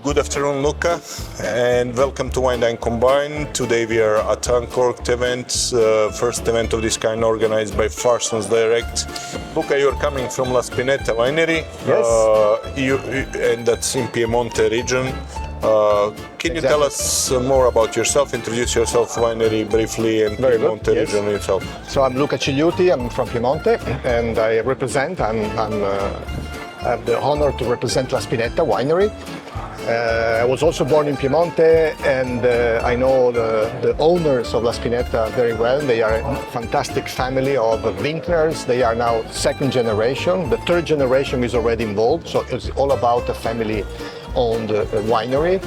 Good afternoon, Luca, and welcome to Wine Dine Combined. Today we are at Uncorked event, first event of this kind organized by Farsons Direct. Luca, you're coming from La Spinetta winery, yes, and that's in Piemonte region. Can you tell us more about yourself? Introduce yourself, winery briefly, and Very Piemonte good, yes. region itself. So I'm Luca Cigliuti, I'm from Piemonte, and I represent, I have the honor to represent La Spinetta winery. I was also born in Piemonte, and I know the owners of La Spinetta very well. They are a fantastic family of vintners. They are now second generation. The third generation is already involved, so it's all about a family-owned winery.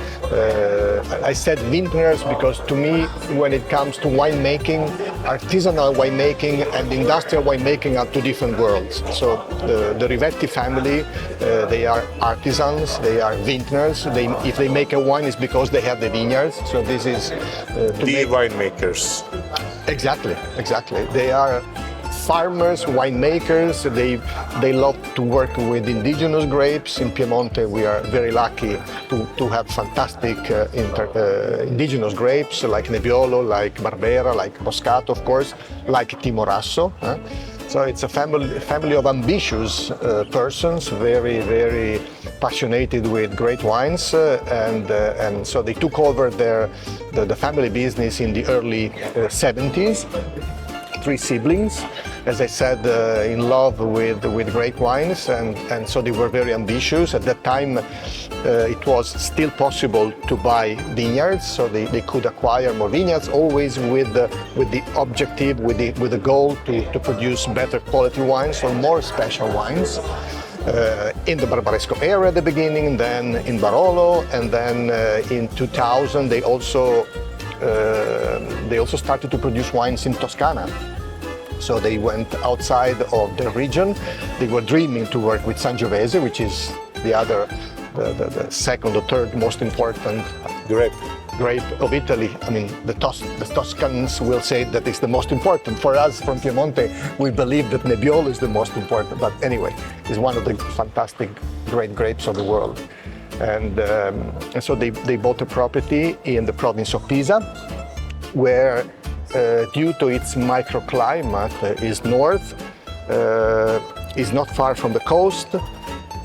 I said vintners because to me, when it comes to winemaking, artisanal winemaking and industrial winemaking are two different worlds. So the Rivetti family, they are artisans, they are vintners. If they make a wine, it's because they have the vineyards. So this is The winemakers. Exactly. They are farmers, winemakers. They love to work with indigenous grapes. In Piemonte, we are very lucky to have fantastic indigenous grapes like Nebbiolo, like Barbera, like Moscato, of course, like Timorasso. So it's a family of ambitious persons, very passionate with great wines, and so they took over the family business in the early 70s. 3 siblings, as I said, in love with great wines, and so they were very ambitious. At that time, it was still possible to buy vineyards, so they could acquire more vineyards, always with the objective, with the goal to produce better quality wines or more special wines. In the Barbaresco area at the beginning, then in Barolo, and then in 2000 they also started to produce wines in Toscana. So they went outside of the region. They were dreaming to work with Sangiovese, which is the second or third most important grape of Italy. I mean, the Toscans will say that it's the most important. For us from Piemonte, we believe that Nebbiolo is the most important. But anyway, it's one of the fantastic great grapes of the world. And so they bought a property in the province of Pisa, where due to its microclimate is north, is not far from the coast,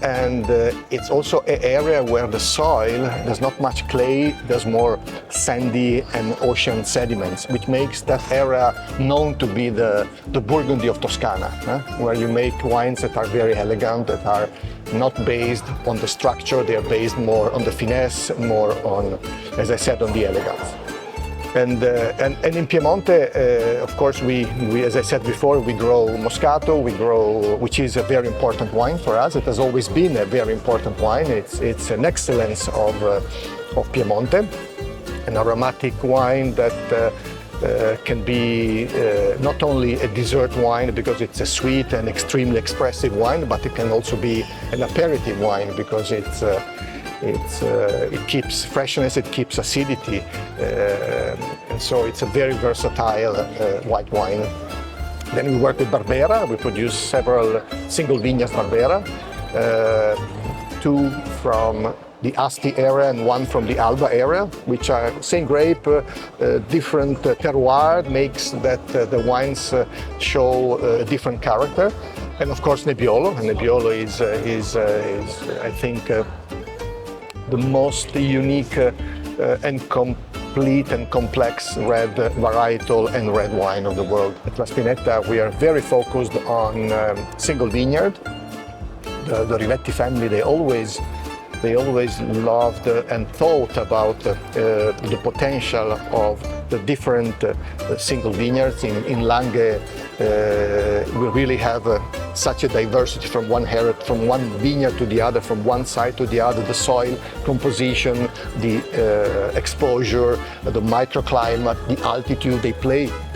and it's also an area where the soil, there's not much clay, there's more sandy and ocean sediments, which makes that area known to be the Burgundy of Toscana, where you make wines that are very elegant, that are not based on the structure, they are based more on the finesse, more on, as I said, on the elegance. And in Piemonte, of course, we, as I said before, we grow Moscato, which is a very important wine for us. It has always been a very important wine. It's an excellence of Piemonte, an aromatic wine that can be not only a dessert wine because it's a sweet and extremely expressive wine, but it can also be an aperitif wine because it keeps freshness, it keeps acidity, and so it's a very versatile white wine. Then we work with Barbera. We produce several single-vineyard Barbera, 2 from the Asti area and 1 from the Alba area, which are same grape, different terroir, makes that the wines show a different character. And of course Nebbiolo. And Nebbiolo is I think, the most unique and complete and complex red varietal and red wine of the world. At La Spinetta, we are very focused on single vineyard. The Rivetti family, they always loved and thought about the potential of the different single vineyards. In Langhe, we really have such a diversity from one vineyard to the other, from one side to the other, the soil composition, the exposure, the microclimate, the altitude,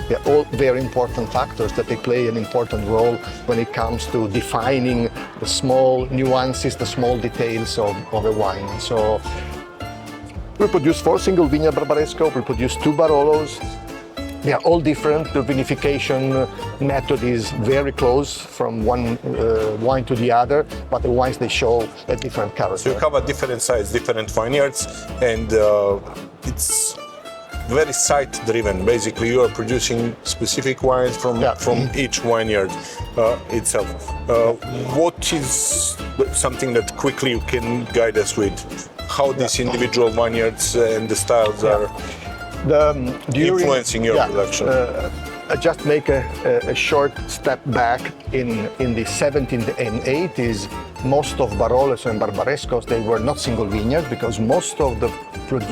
they're all very important factors that they play an important role when it comes to defining the small nuances, the small details of a wine. So we produce 4 single vineyard Barbaresco, we produce 2 Barolos, They are all different. The vinification method is very close from one wine to the other, but the wines they show a different character. So you have a different size, different vineyards, and it's very site-driven. Basically, you are producing specific wines from each vineyard itself. What is something that quickly you can guide us with? How these individual vineyards and the styles are influencing your production? I just make a short step back in the 70s and 80s. Most of Barolos and Barbarescos, they were not single vineyard because most of the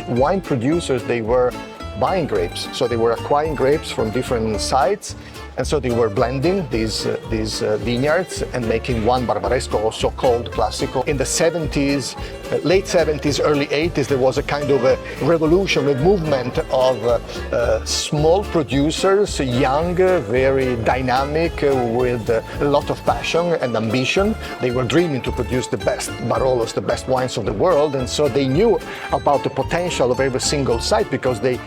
wine producers, they were buying grapes. So they were acquiring grapes from different sites, and so they were blending these vineyards and making one Barbaresco, also called Classico. In the 70s, late 70s, early 80s, there was a kind of a revolution, a movement of small producers, young, very dynamic, with a lot of passion and ambition. They were dreaming to produce the best Barolos, the best wines of the world, and so they knew about the potential of every single site because they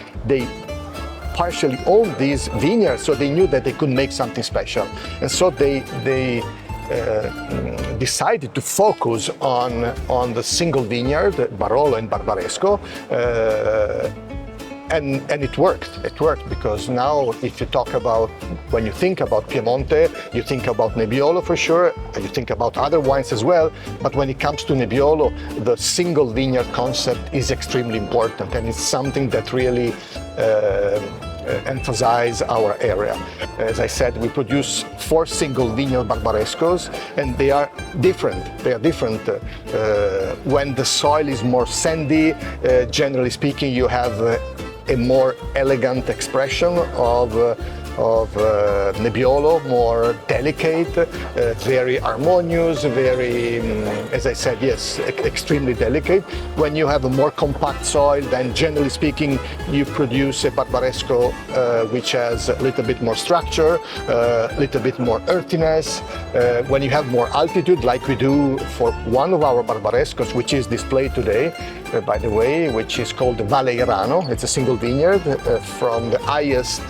partially owned these vineyards, so they knew that they could make something special. And so they decided to focus on the single vineyard, Barolo and Barbaresco, and it worked. It worked because now if you talk about, when you think about Piemonte, you think about Nebbiolo for sure, and you think about other wines as well, but when it comes to Nebbiolo, the single vineyard concept is extremely important, and it's something that really emphasize our area. As I said, we produce 4 single vineyard Barbarescos, and they are different. When the soil is more sandy, generally speaking, you have a more elegant expression of Nebbiolo, more delicate, very harmonious, very, as I said, yes, extremely delicate. When you have a more compact soil, then generally speaking, you produce a Barbaresco which has a little bit more structure, a little bit more earthiness. When you have more altitude, like we do for one of our Barbarescos, which is displayed today, by the way, which is called Valeirano. It's a single vineyard from the highest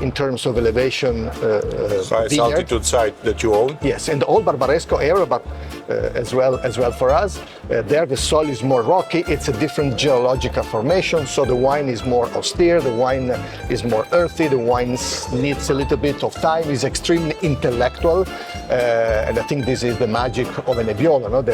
in terms of elevation highest altitude site that you own? Yes, in the old Barbaresco area, but as well for us. There the soil is more rocky, it's a different geological formation, so the wine is more austere, the wine is more earthy, the wine needs a little bit of time, is extremely intellectual, and I think this is the magic of a Nebbiolo, no?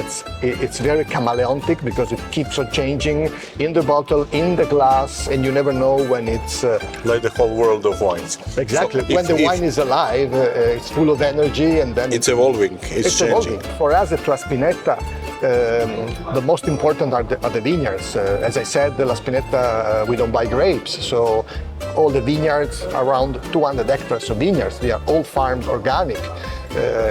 It's very chameleonic because it keeps on changing in the bottle, in the glass, and you never know when it's... like the whole world of wines. Exactly, so when the wine is alive, it's full of energy, and then... It's evolving, it's changing. Evolving. For us at Spinetta, the most important are the vineyards. As I said, the La Spinetta, we don't buy grapes, so all the vineyards, around 200 hectares of vineyards, they are all farmed organic.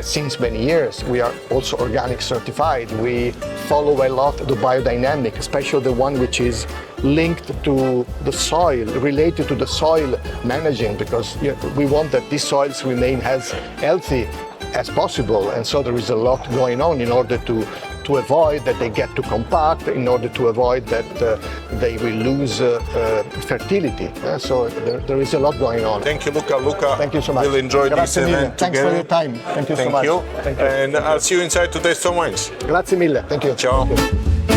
Since many years. We are also organic certified. We follow a lot the biodynamic, especially the one which is linked to the soil, related to the soil managing, because we want that these soils remain as healthy as possible, and so there is a lot going on in order to avoid that they get too compact, in order to avoid that they will lose fertility. So there is a lot going on. Thank you, Luca. Luca, thank you so much. We'll enjoy this event Thanks together. for your time. Thank you so much. Thank you. And I'll see you inside to taste some wines. Grazie mille. Thank you. Ciao. Thank you.